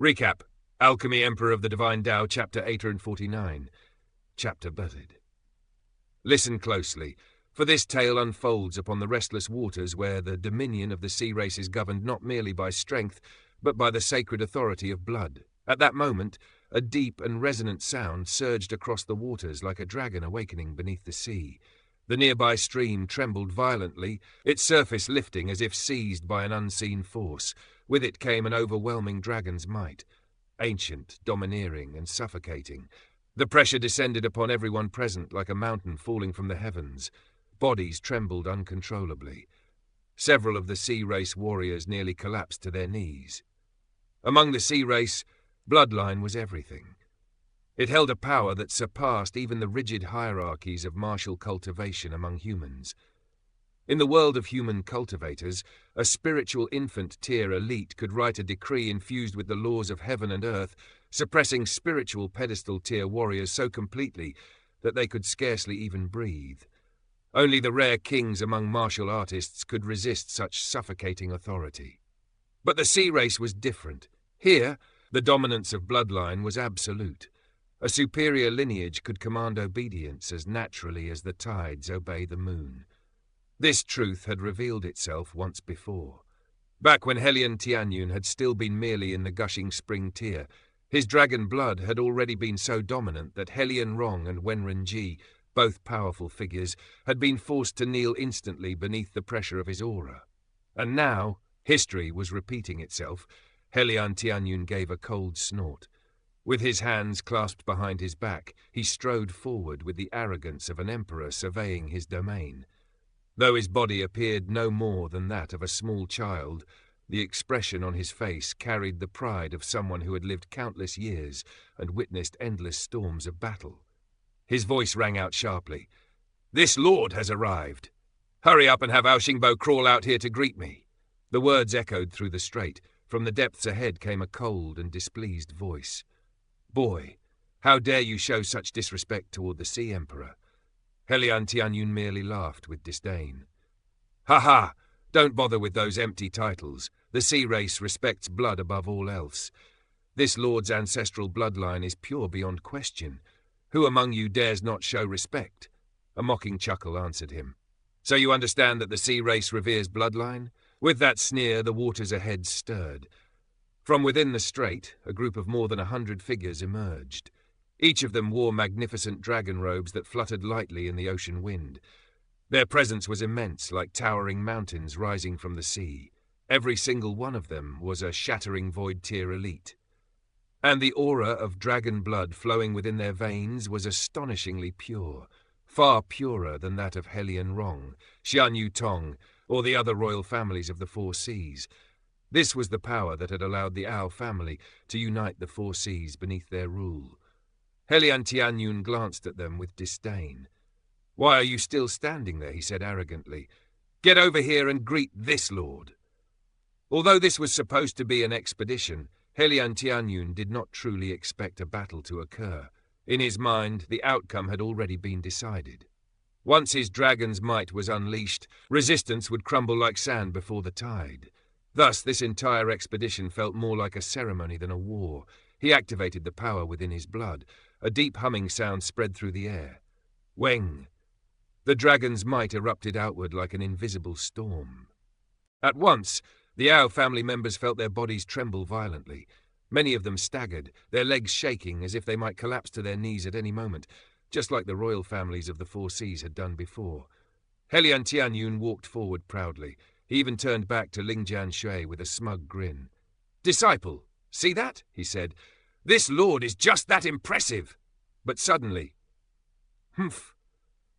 Recap. Alchemy Emperor of the Divine Dao, Chapter 849. Chapter Budded. Listen closely, for this tale unfolds upon the restless waters where the dominion of the sea race is governed not merely by strength, but by the sacred authority of blood. At that moment, a deep and resonant sound surged across the waters like a dragon awakening beneath the sea. The nearby stream trembled violently, its surface lifting as if seized by an unseen force. With it came an overwhelming dragon's might, ancient, domineering, and suffocating. The pressure descended upon everyone present like a mountain falling from the heavens. Bodies trembled uncontrollably. Several of the sea race warriors nearly collapsed to their knees. Among the sea race, bloodline was everything. It held a power that surpassed even the rigid hierarchies of martial cultivation among humans. In the world of human cultivators, a spiritual infant-tier elite could write a decree infused with the laws of heaven and earth, suppressing spiritual pedestal-tier warriors so completely that they could scarcely even breathe. Only the rare kings among martial artists could resist such suffocating authority. But the sea race was different. Here, the dominance of bloodline was absolute. A superior lineage could command obedience as naturally as the tides obey the moon. This truth had revealed itself once before. Back when Helian Tianyun had still been merely in the gushing spring tier, his dragon blood had already been so dominant that Helian Rong and Wenren Ji, both powerful figures, had been forced to kneel instantly beneath the pressure of his aura. And now, history was repeating itself. Helian Tianyun gave a cold snort. With his hands clasped behind his back, he strode forward with the arrogance of an emperor surveying his domain. Though his body appeared no more than that of a small child, the expression on his face carried the pride of someone who had lived countless years and witnessed endless storms of battle. His voice rang out sharply. "This lord has arrived. Hurry up and have Ao Xingbo crawl out here to greet me." The words echoed through the strait. From the depths ahead came a cold and displeased voice. "Boy, how dare you show such disrespect toward the Sea Emperor?" Helian Tianyun merely laughed with disdain. "Ha ha! Don't bother with those empty titles. The sea race respects blood above all else. This lord's ancestral bloodline is pure beyond question. Who among you dares not show respect?" A mocking chuckle answered him. "So you understand that the sea race reveres bloodline?" With that sneer, the waters ahead stirred. From within the strait, a group of more than 100 figures emerged. Each of them wore magnificent dragon robes that fluttered lightly in the ocean wind. Their presence was immense, like towering mountains rising from the sea. Every single one of them was a shattering void-tier elite. And the aura of dragon blood flowing within their veins was astonishingly pure, far purer than that of Helian Rong, Xian Yu Tong, or the other royal families of the Four Seas. This was the power that had allowed the Ao family to unite the Four Seas beneath their rule. Helian Tianyun glanced at them with disdain. "Why are you still standing there?" he said arrogantly. "Get over here and greet this lord." Although this was supposed to be an expedition, Helian Tianyun did not truly expect a battle to occur. In his mind, the outcome had already been decided. Once his dragon's might was unleashed, resistance would crumble like sand before the tide. Thus, this entire expedition felt more like a ceremony than a war. He activated the power within his blood. A deep humming sound spread through the air. Weng! The dragon's might erupted outward like an invisible storm. At once, the Ao family members felt their bodies tremble violently. Many of them staggered, their legs shaking as if they might collapse to their knees at any moment, just like the royal families of the Four Seas had done before. Helian Tianyun walked forward proudly. He even turned back to Lingjian Shui with a smug grin. "Disciple, see that?" he said. "This lord is just that impressive." But suddenly, humph!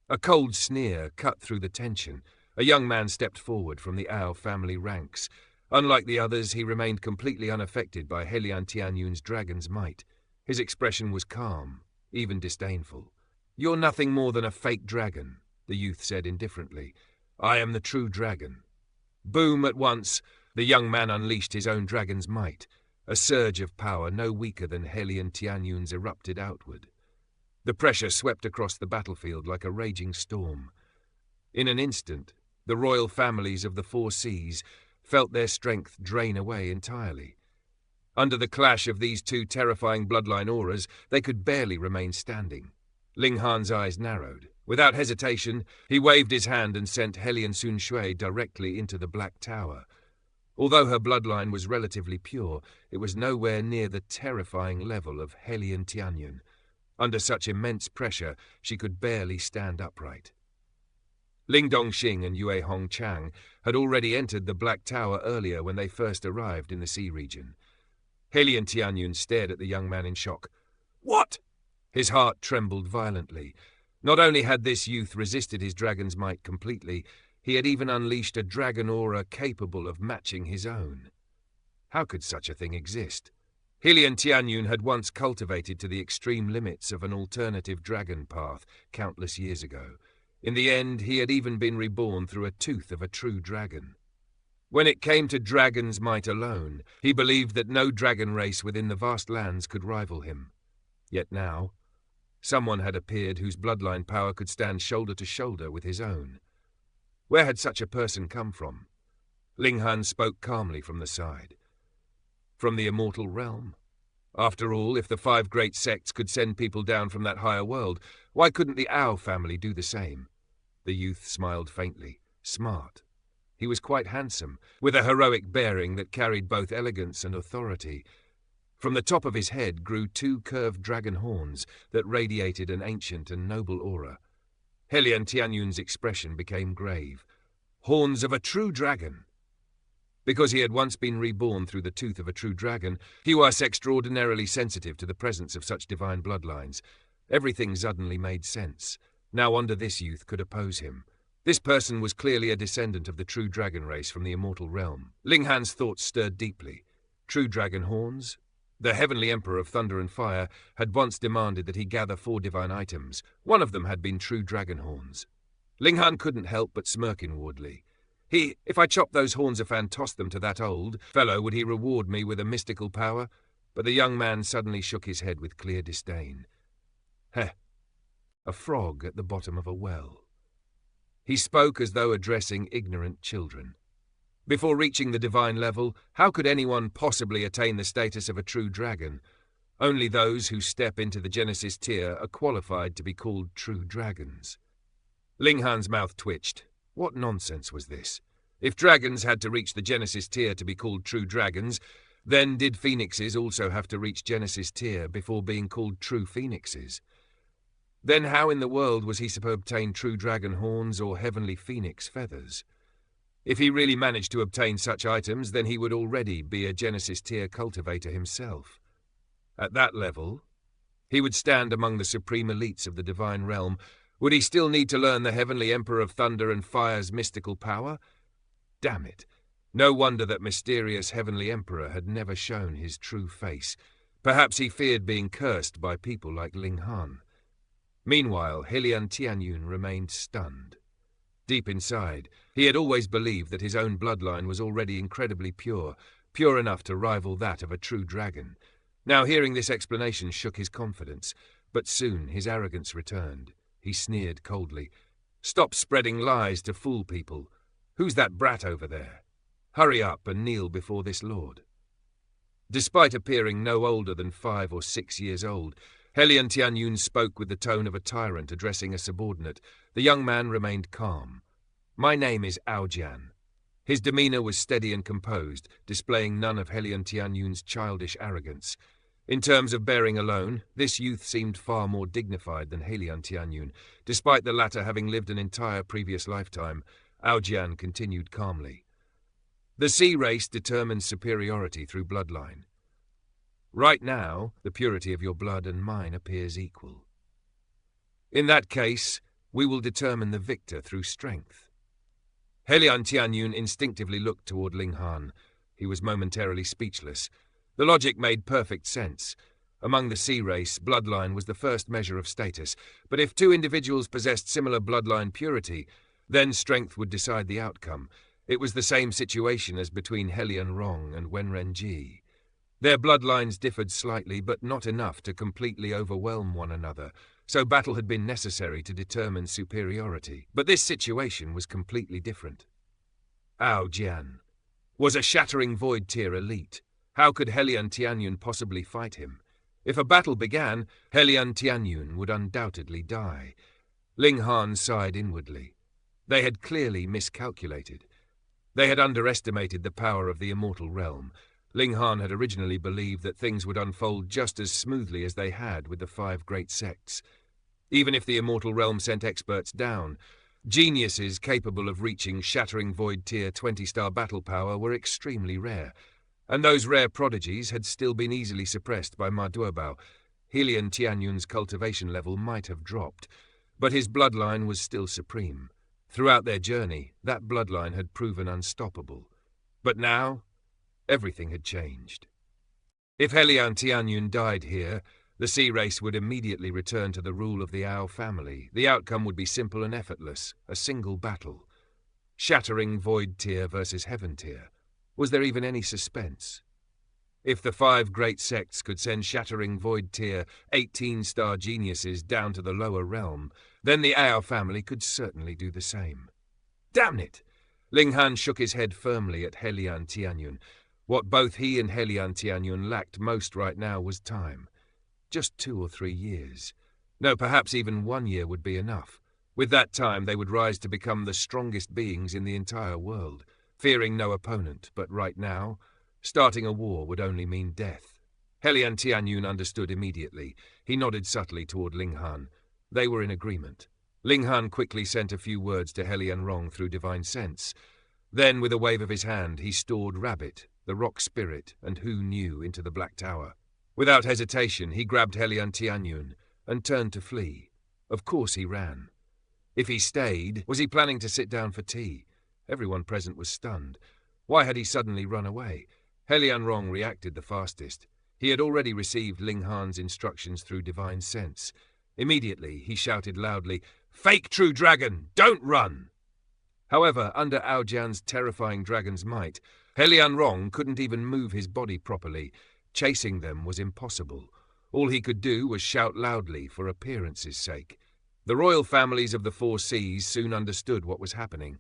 A cold sneer cut through the tension. A young man stepped forward from the Ao family ranks. Unlike the others, he remained completely unaffected by Helian Tianyun's dragon's might. His expression was calm, even disdainful. "You're nothing more than a fake dragon," the youth said indifferently. "I am the true dragon." Boom! At once, the young man unleashed his own dragon's might. A surge of power no weaker than Helian Tianyun's erupted outward. The pressure swept across the battlefield like a raging storm. In an instant, the royal families of the Four Seas felt their strength drain away entirely. Under the clash of these two terrifying bloodline auras, they could barely remain standing. Ling Han's eyes narrowed. Without hesitation, he waved his hand and sent Helian Sun Shui directly into the Black Tower. Although her bloodline was relatively pure, it was nowhere near the terrifying level of Helian Tianyun. Under such immense pressure, she could barely stand upright. Ling Dongxing and Yue Hongchang had already entered the Black Tower earlier when they first arrived in the sea region. Helian Tianyun stared at the young man in shock. "What?" His heart trembled violently. Not only had this youth resisted his dragon's might completely, he had even unleashed a dragon aura capable of matching his own. How could such a thing exist? Helian Tianyun had once cultivated to the extreme limits of an alternative dragon path countless years ago. In the end, he had even been reborn through a tooth of a true dragon. When it came to dragon's might alone, he believed that no dragon race within the vast lands could rival him. Yet now, someone had appeared whose bloodline power could stand shoulder to shoulder with his own. Where had such a person come from? Ling Han spoke calmly from the side. From the immortal realm. After all, if the 5 great sects could send people down from that higher world, why couldn't the Ao family do the same? The youth smiled faintly. Smart. He was quite handsome, with a heroic bearing that carried both elegance and authority. From the top of his head grew 2 curved dragon horns that radiated an ancient and noble aura. Helian Tianyun's expression became grave. Horns of a true dragon. Because he had once been reborn through the tooth of a true dragon, he was extraordinarily sensitive to the presence of such divine bloodlines. Everything suddenly made sense. Now under this youth could oppose him. This person was clearly a descendant of the true dragon race from the immortal realm. Ling Han's thoughts stirred deeply. True dragon horns? The Heavenly Emperor of Thunder and Fire had once demanded that he gather 4 divine items. One of them had been true dragon horns. Ling Han couldn't help but smirk inwardly. If I chopped those horns off and tossed them to that old fellow, would he reward me with a mystical power? But the young man suddenly shook his head with clear disdain. Heh, a frog at the bottom of a well. He spoke as though addressing ignorant children. Before reaching the divine level, how could anyone possibly attain the status of a true dragon? Only those who step into the Genesis tier are qualified to be called true dragons. Ling Han's mouth twitched. What nonsense was this? If dragons had to reach the Genesis tier to be called true dragons, then did phoenixes also have to reach Genesis tier before being called true phoenixes? Then how in the world was he supposed to obtain true dragon horns or heavenly phoenix feathers? If he really managed to obtain such items, then he would already be a Genesis tier cultivator himself. At that level, he would stand among the supreme elites of the divine realm. Would he still need to learn the Heavenly Emperor of Thunder and Fire's mystical power? Damn it. No wonder that mysterious Heavenly Emperor had never shown his true face. Perhaps he feared being cursed by people like Ling Han. Meanwhile, Helian Tianyun remained stunned. Deep inside, he had always believed that his own bloodline was already incredibly pure, pure enough to rival that of a true dragon. Now hearing this explanation shook his confidence, but soon his arrogance returned. He sneered coldly. Stop spreading lies to fool people. Who's that brat over there? Hurry up and kneel before this lord. Despite appearing no older than 5 or 6 years old, Helian Tianyun spoke with the tone of a tyrant addressing a subordinate. The young man remained calm. My name is Aojian. His demeanor was steady and composed, displaying none of Helian Tianyun's childish arrogance. In terms of bearing alone, this youth seemed far more dignified than Helian Tianyun. Despite the latter having lived an entire previous lifetime, Aojian continued calmly. The sea race determines superiority through bloodline. Right now, the purity of your blood and mine appears equal. In that case, we will determine the victor through strength. Helian Tianyun instinctively looked toward Ling Han. He was momentarily speechless. The logic made perfect sense. Among the sea race, bloodline was the first measure of status, but if 2 individuals possessed similar bloodline purity, then strength would decide the outcome. It was the same situation as between Helian Rong and Wenren-ji. Their bloodlines differed slightly, but not enough to completely overwhelm one another, so battle had been necessary to determine superiority. But this situation was completely different. Ao Jian was a shattering void tier elite. How could Helian Tianyun possibly fight him? If a battle began, Helian Tianyun would undoubtedly die. Ling Han sighed inwardly. They had clearly miscalculated. They had underestimated the power of the immortal realm. Ling Han had originally believed that things would unfold just as smoothly as they had with the 5 great sects. Even if the immortal realm sent experts down, geniuses capable of reaching shattering void tier 20-star battle power were extremely rare, and those rare prodigies had still been easily suppressed by Ma Duobao. Helian Tianyun's cultivation level might have dropped, but his bloodline was still supreme. Throughout their journey, that bloodline had proven unstoppable. But now, everything had changed. If Helian Tianyun died here, the sea race would immediately return to the rule of the Ao family. The outcome would be simple and effortless, a single battle. Shattering void tier versus heaven tier. Was there even any suspense? If the 5 great sects could send shattering void tier 18-star geniuses down to the lower realm, then the Ao family could certainly do the same. Damn it! Ling Han shook his head firmly at Helian Tianyun. What both he and Helian Tianyun lacked most right now was time. Just 2 or 3 years. No, perhaps even 1 year would be enough. With that time, they would rise to become the strongest beings in the entire world, fearing no opponent. But right now, starting a war would only mean death. Helian Tianyun understood immediately. He nodded subtly toward Ling Han. They were in agreement. Ling Han quickly sent a few words to Helian Rong through divine sense. Then, with a wave of his hand, he stored Rabbit, the rock spirit, and Who Knew into the Black Tower. Without hesitation, he grabbed Helian Tianyun and turned to flee. Of course he ran. If he stayed, was he planning to sit down for tea? Everyone present was stunned. Why had he suddenly run away? Helian Rong reacted the fastest. He had already received Ling Han's instructions through divine sense. Immediately, he shouted loudly, "Fake true dragon! Don't run!" However, under Ao Jian's terrifying dragon's might, Helian Rong couldn't even move his body properly. Chasing them was impossible. All he could do was shout loudly for appearance's sake. The royal families of the 4 seas soon understood what was happening.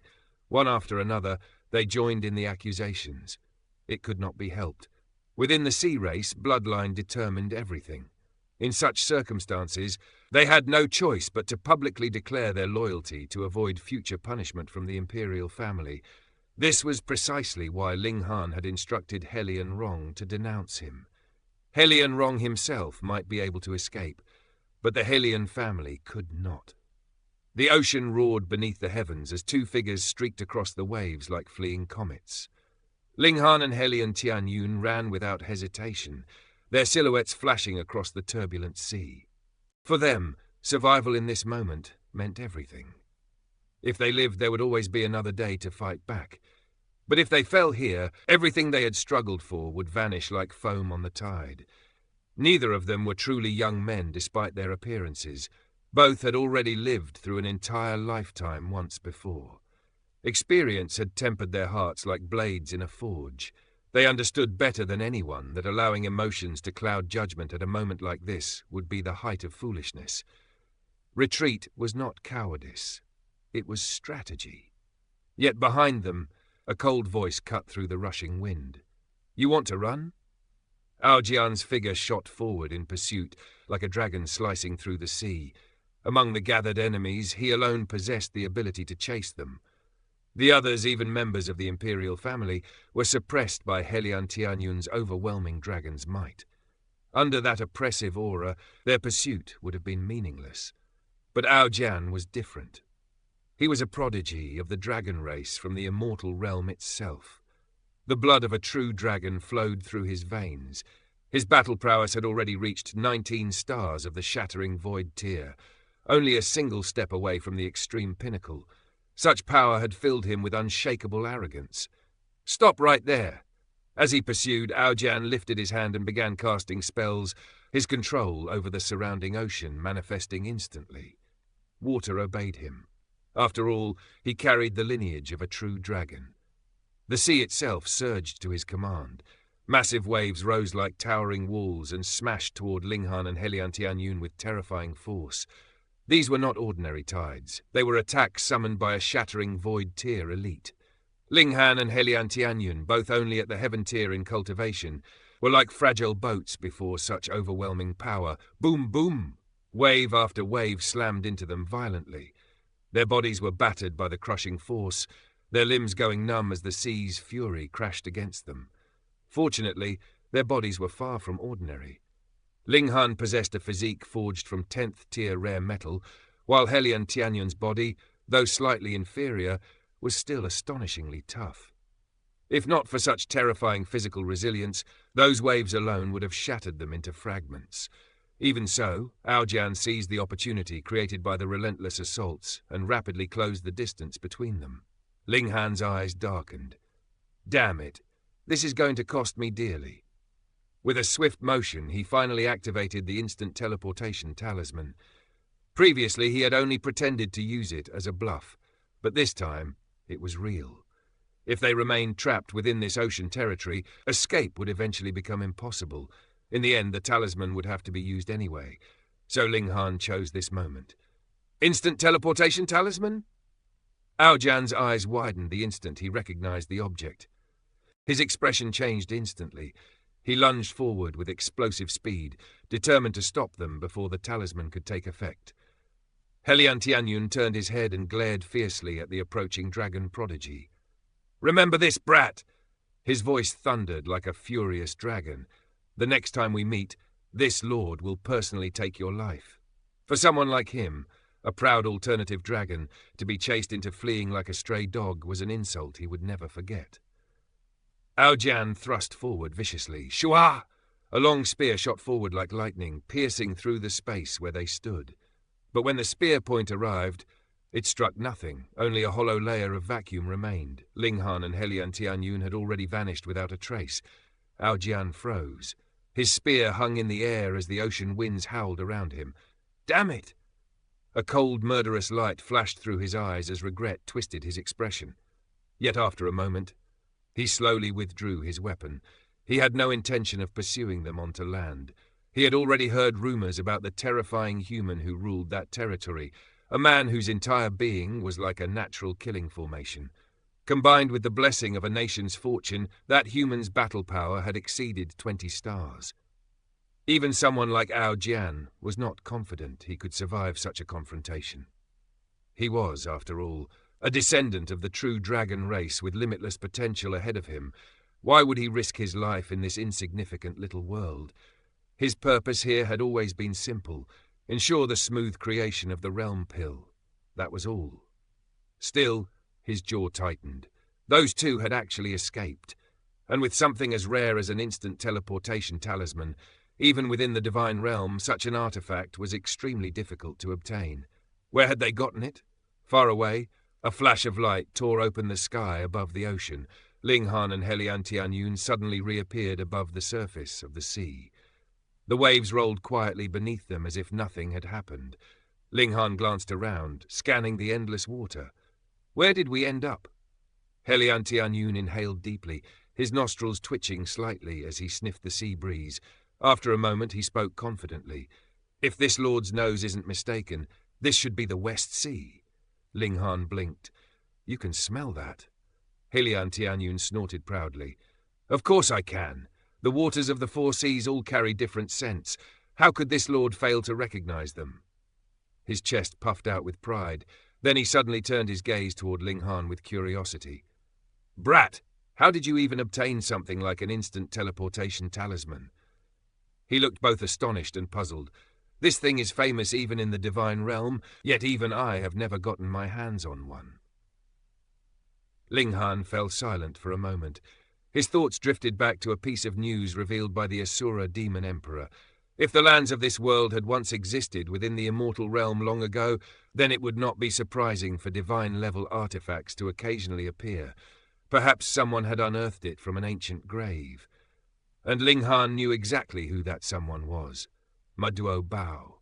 One after another, they joined in the accusations. It could not be helped. Within the sea race, bloodline determined everything. In such circumstances, they had no choice but to publicly declare their loyalty to avoid future punishment from the imperial family. This was precisely why Ling Han had instructed Helian Rong to denounce him. Helian Rong himself might be able to escape, but the Helian family could not. The ocean roared beneath the heavens as 2 figures streaked across the waves like fleeing comets. Ling Han and Helian Tianyun ran without hesitation, their silhouettes flashing across the turbulent sea. For them, survival in this moment meant everything. If they lived, there would always be another day to fight back. But if they fell here, everything they had struggled for would vanish like foam on the tide. Neither of them were truly young men despite their appearances. Both had already lived through an entire lifetime once before. Experience had tempered their hearts like blades in a forge. They understood better than anyone that allowing emotions to cloud judgment at a moment like this would be the height of foolishness. Retreat was not cowardice. It was strategy. Yet behind them, a cold voice cut through the rushing wind. "You want to run?" Ao Jian's figure shot forward in pursuit, like a dragon slicing through the sea. Among the gathered enemies, he alone possessed the ability to chase them. The others, even members of the imperial family, were suppressed by Helian Tianyun's overwhelming dragon's might. Under that oppressive aura, their pursuit would have been meaningless. But Ao Jian was different. He was a prodigy of the dragon race from the immortal realm itself. The blood of a true dragon flowed through his veins. His battle prowess had already reached 19 stars of the shattering void tier, only a single step away from the extreme pinnacle. Such power had filled him with unshakable arrogance. "Stop right there!" As he pursued, Ao Jian lifted his hand and began casting spells, his control over the surrounding ocean manifesting instantly. Water obeyed him. After all, he carried the lineage of a true dragon. The sea itself surged to his command. Massive waves rose like towering walls and smashed toward Ling Han and Helian Tianyun with terrifying force. These were not ordinary tides. They were attacks summoned by a shattering void tier elite. Ling Han and Helian Tianyun, both only at the heaven tier in cultivation, were like fragile boats before such overwhelming power. Boom, boom! Wave after wave slammed into them violently. Their bodies were battered by the crushing force, their limbs going numb as the sea's fury crashed against them. Fortunately, their bodies were far from ordinary. Ling Han possessed a physique forged from 10th tier rare metal, while Helian Tianyun's body, though slightly inferior, was still astonishingly tough. If not for such terrifying physical resilience, those waves alone would have shattered them into fragments. Even so, Aojian seized the opportunity created by the relentless assaults and rapidly closed the distance between them. Ling Han's eyes darkened. Damn it, this is going to cost me dearly. With a swift motion, he finally activated the instant teleportation talisman. Previously, he had only pretended to use it as a bluff, but this time, it was real. If they remained trapped within this ocean territory, escape would eventually become impossible. In the end, the talisman would have to be used anyway, so Ling Han chose this moment. Instant teleportation talisman? Aojian's eyes widened the instant he recognized the object. His expression changed instantly. He lunged forward with explosive speed, determined to stop them before the talisman could take effect. Helian Tianyun turned his head and glared fiercely at the approaching dragon prodigy. "Remember this, brat!" His voice thundered like a furious dragon. "The next time we meet, this lord will personally take your life." For someone like him, a proud alternative dragon, to be chased into fleeing like a stray dog was an insult he would never forget. Aojian thrust forward viciously. Shua! A long spear shot forward like lightning, piercing through the space where they stood. But when the spear point arrived, it struck nothing. Only a hollow layer of vacuum remained. Ling Han and Helian Tianyun had already vanished without a trace. Aojian froze. His spear hung in the air as the ocean winds howled around him. Damn it! A cold, murderous light flashed through his eyes as regret twisted his expression. Yet after a moment, he slowly withdrew his weapon. He had no intention of pursuing them onto land. He had already heard rumors about the terrifying human who ruled that territory, a man whose entire being was like a natural killing formation. Combined with the blessing of a nation's fortune, that human's battle power had exceeded 20 stars. Even someone like Aojian was not confident he could survive such a confrontation. He was, after all, a descendant of the true dragon race with limitless potential ahead of him. Why would he risk his life in this insignificant little world? His purpose here had always been simple: ensure the smooth creation of the realm pill. That was all. Still, his jaw tightened. Those two had actually escaped, and with something as rare as an instant teleportation talisman, even within the divine realm, such an artifact was extremely difficult to obtain. Where had they gotten it? Far away, a flash of light tore open the sky above the ocean. Ling Han and Helian Tianyun suddenly reappeared above the surface of the sea. The waves rolled quietly beneath them as if nothing had happened. Ling Han glanced around, scanning the endless water. Where did we end up? Helian Tianyun inhaled deeply, his nostrils twitching slightly as he sniffed the sea breeze. After a moment he spoke confidently. If this lord's nose isn't mistaken, this should be the West Sea. Ling Han blinked. You can smell that. Helian Tianyun snorted proudly. Of course I can. The waters of the four seas all carry different scents. How could this lord fail to recognize them? His chest puffed out with pride. Then he suddenly turned his gaze toward Ling Han with curiosity. Brat, how did you even obtain something like an instant teleportation talisman? He looked both astonished and puzzled. This thing is famous even in the divine realm, yet even I have never gotten my hands on one. Ling Han fell silent for a moment. His thoughts drifted back to a piece of news revealed by the Asura demon emperor. If the lands of this world had once existed within the immortal realm long ago, then it would not be surprising for divine-level artifacts to occasionally appear. Perhaps someone had unearthed it from an ancient grave. And Ling Han knew exactly who that someone was. Maduo Bao.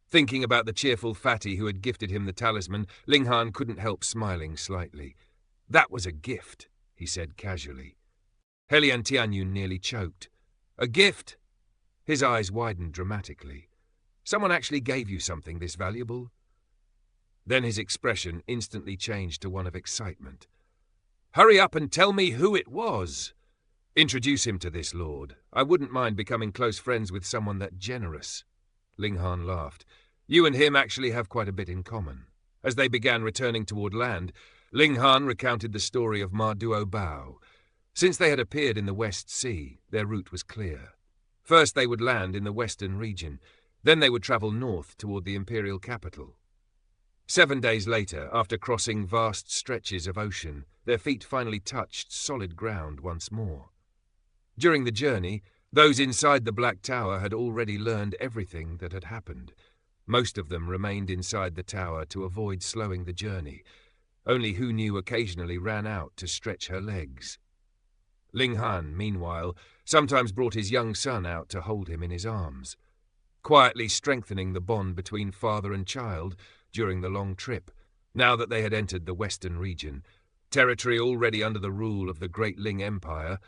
Thinking about the cheerful fatty who had gifted him the talisman, Ling Han couldn't help smiling slightly. That was a gift, he said casually. Helian Tianyun nearly choked. A gift? His eyes widened dramatically. Someone actually gave you something this valuable? Then his expression instantly changed to one of excitement. Hurry up and tell me who it was. Introduce him to this lord. I wouldn't mind becoming close friends with someone that generous. Ling Han laughed. You and him actually have quite a bit in common. As they began returning toward land, Ling Han recounted the story of Ma Duo Bao. Since they had appeared in the West Sea, their route was clear. First they would land in the western region, then they would travel north toward the imperial capital. 7 days later, after crossing vast stretches of ocean, their feet finally touched solid ground once more. During the journey, those inside the Black Tower had already learned everything that had happened. Most of them remained inside the tower to avoid slowing the journey. Only Who Knew occasionally ran out to stretch her legs. Ling Han, meanwhile, sometimes brought his young son out to hold him in his arms, quietly strengthening the bond between father and child during the long trip. Now that they had entered the western region, territory already under the rule of the Great Ling Empire,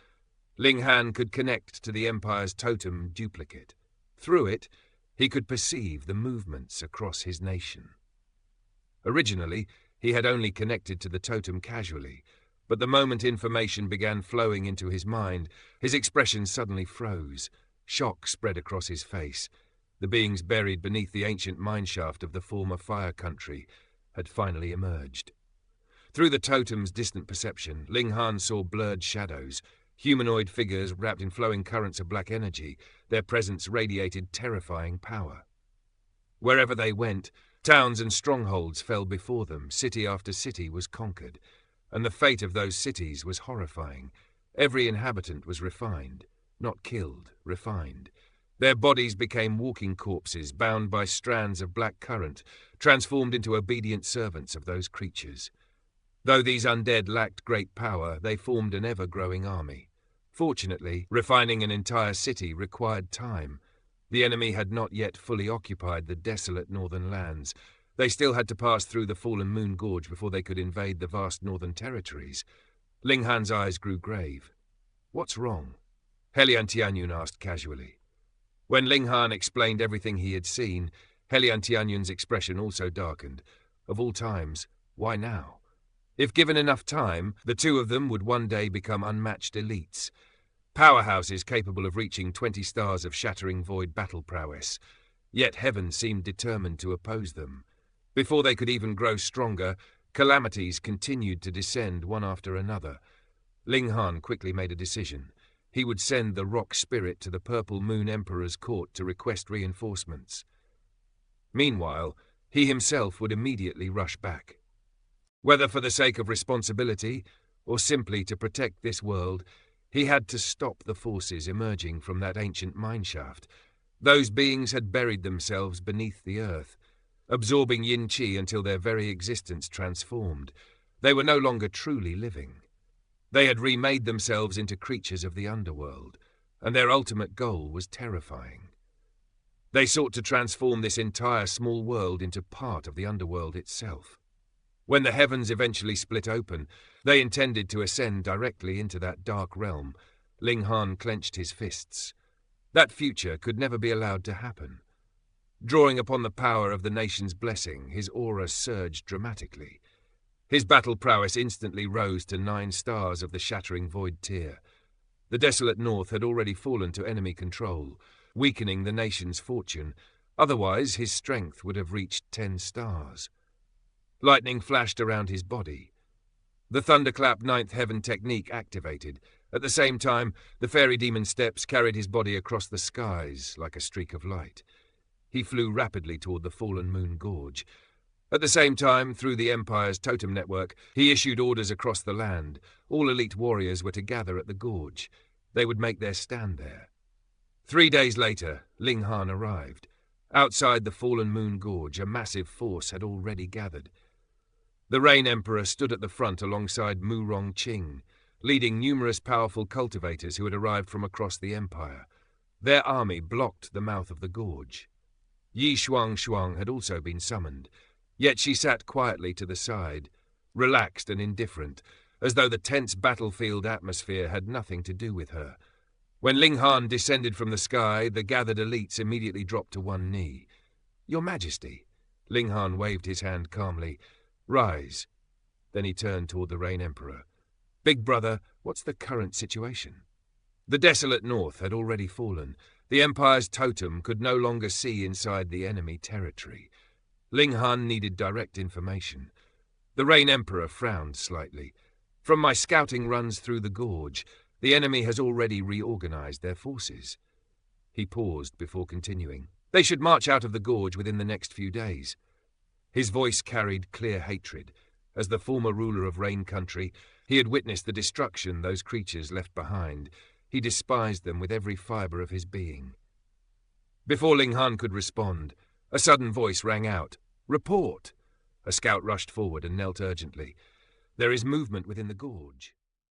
Ling Han could connect to the Empire's totem duplicate. Through it, he could perceive the movements across his nation. Originally, he had only connected to the totem casually, but the moment information began flowing into his mind, his expression suddenly froze. Shock spread across his face. The beings buried beneath the ancient mineshaft of the former Fire Country had finally emerged. Through the totem's distant perception, Ling Han saw blurred shadows, humanoid figures wrapped in flowing currents of black energy. Their presence radiated terrifying power. Wherever they went, towns and strongholds fell before them. City after city was conquered, and the fate of those cities was horrifying. Every inhabitant was refined, not killed, refined. Their bodies became walking corpses bound by strands of black current, transformed into obedient servants of those creatures. Though these undead lacked great power, they formed an ever-growing army. Fortunately, refining an entire city required time. The enemy had not yet fully occupied the desolate northern lands. They still had to pass through the fallen Moon Gorge before they could invade the vast northern territories. Ling Han's eyes grew grave. "What's wrong?" Helian Tianyun asked casually. When Ling Han explained everything he had seen, Helian Tianyun's expression also darkened. Of all times, why now? If given enough time, the two of them would one day become unmatched elites. Powerhouses capable of reaching 20 stars of shattering void battle prowess. Yet heaven seemed determined to oppose them. Before they could even grow stronger, calamities continued to descend one after another. Ling Han quickly made a decision. He would send the rock spirit to the Purple Moon Emperor's court to request reinforcements. Meanwhile, he himself would immediately rush back. Whether for the sake of responsibility or simply to protect this world, he had to stop the forces emerging from that ancient mineshaft. Those beings had buried themselves beneath the earth, absorbing yin qi until their very existence transformed. They were no longer truly living. They had remade themselves into creatures of the underworld, and their ultimate goal was terrifying. They sought to transform this entire small world into part of the underworld itself. When the heavens eventually split open, they intended to ascend directly into that dark realm. Ling Han clenched his fists. That future could never be allowed to happen. Drawing upon the power of the nation's blessing, his aura surged dramatically. His battle prowess instantly rose to 9 stars of the shattering void tier. The desolate north had already fallen to enemy control, weakening the nation's fortune. Otherwise, his strength would have reached 10 stars. Lightning flashed around his body. The Thunderclap 9th Heaven technique activated. At the same time, the fairy demon steps carried his body across the skies like a streak of light. He flew rapidly toward the fallen Moon Gorge. At the same time, through the Empire's totem network, he issued orders across the land. All elite warriors were to gather at the gorge. They would make their stand there. 3 days later, Ling Han arrived. Outside the fallen Moon Gorge, a massive force had already gathered. The Rain Emperor stood at the front alongside Mu Rong Qing, leading numerous powerful cultivators who had arrived from across the Empire. Their army blocked the mouth of the gorge. Yi Shuang had also been summoned, yet she sat quietly to the side, relaxed and indifferent, as though the tense battlefield atmosphere had nothing to do with her. When Ling Han descended from the sky, the gathered elites immediately dropped to one knee. "Your Majesty." Ling Han waved his hand calmly. "Rise." Then he turned toward the Rain Emperor. Big brother, what's the current situation? The desolate north had already fallen. The Empire's totem could no longer see inside the enemy territory. Ling Han needed direct information. The Rain Emperor frowned slightly. From my scouting runs through the gorge, the enemy has already reorganized their forces. He paused before continuing. They should march out of the gorge within the next few days. His voice carried clear hatred. As the former ruler of Rain Country, he had witnessed the destruction those creatures left behind. He despised them with every fibre of his being. Before Ling Han could respond, a sudden voice rang out. "Report!" A scout rushed forward and knelt urgently. "There is movement within the gorge."